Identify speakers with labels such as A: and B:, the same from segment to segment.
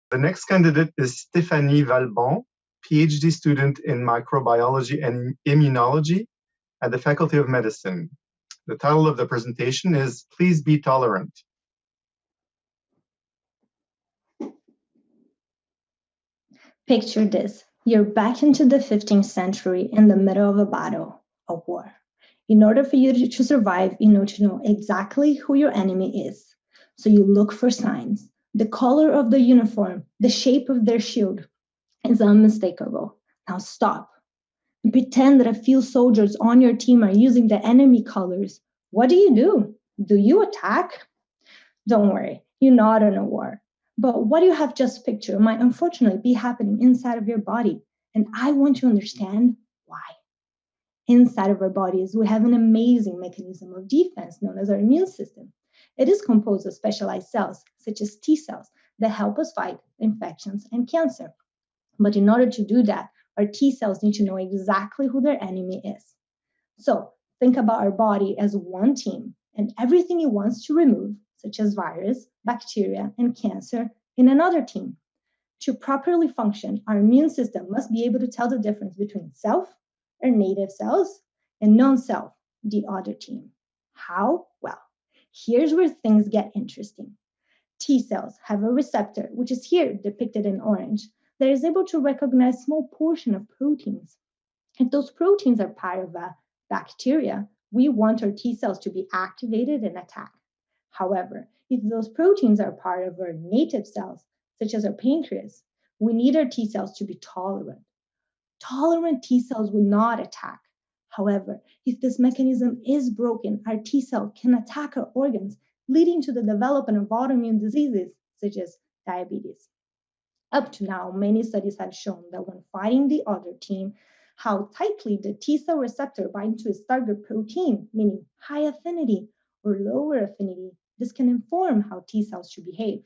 A: The next candidate is Stefanie Valbon, PhD student in Microbiology and Immunology at the Faculty of Medicine. The title of the presentation is Please Be Tolerant.
B: Picture this. You're back into the 15th century in the middle of a battle, a war. In order for you to survive, you need to know exactly who your enemy is. So you look for signs. The color of the uniform, the shape of their shield is unmistakable. Now stop. And pretend that a few soldiers on your team are using the enemy colors. What do? Do you attack? Don't worry, you're not in a war. But what you have just pictured might unfortunately be happening inside of your body. And I want to understand why. Inside of our bodies, we have an amazing mechanism of defense known as our immune system. It is composed of specialized cells, such as T cells, that help us fight infections and cancer. But in order to do that, our T cells need to know exactly who their enemy is. So think about our body as one team and everything it wants to remove, such as virus, bacteria, and cancer, in another team. To properly function, our immune system must be able to tell the difference between self, or native cells, and non-self, the other team. How? Well, here's where things get interesting. T cells have a receptor, which is here depicted in orange, that is able to recognize a small portion of proteins. If those proteins are part of a bacteria, we want our T cells to be activated and attack. However, if those proteins are part of our native cells, such as our pancreas, we need our T cells to be tolerant. Tolerant T cells will not attack. However, if this mechanism is broken, our T cell can attack our organs, leading to the development of autoimmune diseases such as diabetes. Up to now, many studies have shown that when fighting the other team, how tightly the T cell receptor binds to its target protein, meaning high affinity or lower affinity, this can inform how T cells should behave.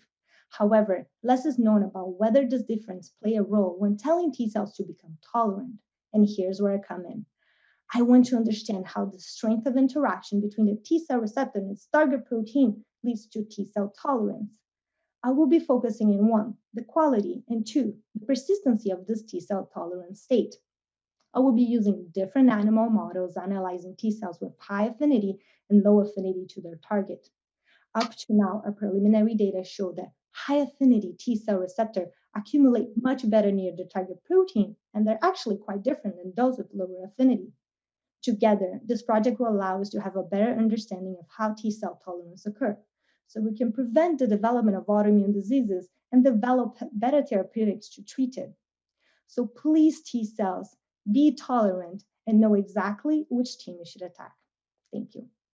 B: However, less is known about whether this difference play a role when telling T cells to become tolerant. And here's where I come in. I want to understand how the strength of interaction between the T cell receptor and its target protein leads to T cell tolerance. I will be focusing in 1, the quality, and 2, the persistency of this T cell tolerance state. I will be using different animal models analyzing T cells with high affinity and low affinity to their target. Up to now, our preliminary data show that high affinity T cell receptor accumulate much better near the target protein, and they're actually quite different than those with lower affinity. Together, this project will allow us to have a better understanding of how T cell tolerance occurs, so we can prevent the development of autoimmune diseases and develop better therapeutics to treat it. So please, T cells, be tolerant and know exactly which team you should attack. Thank you.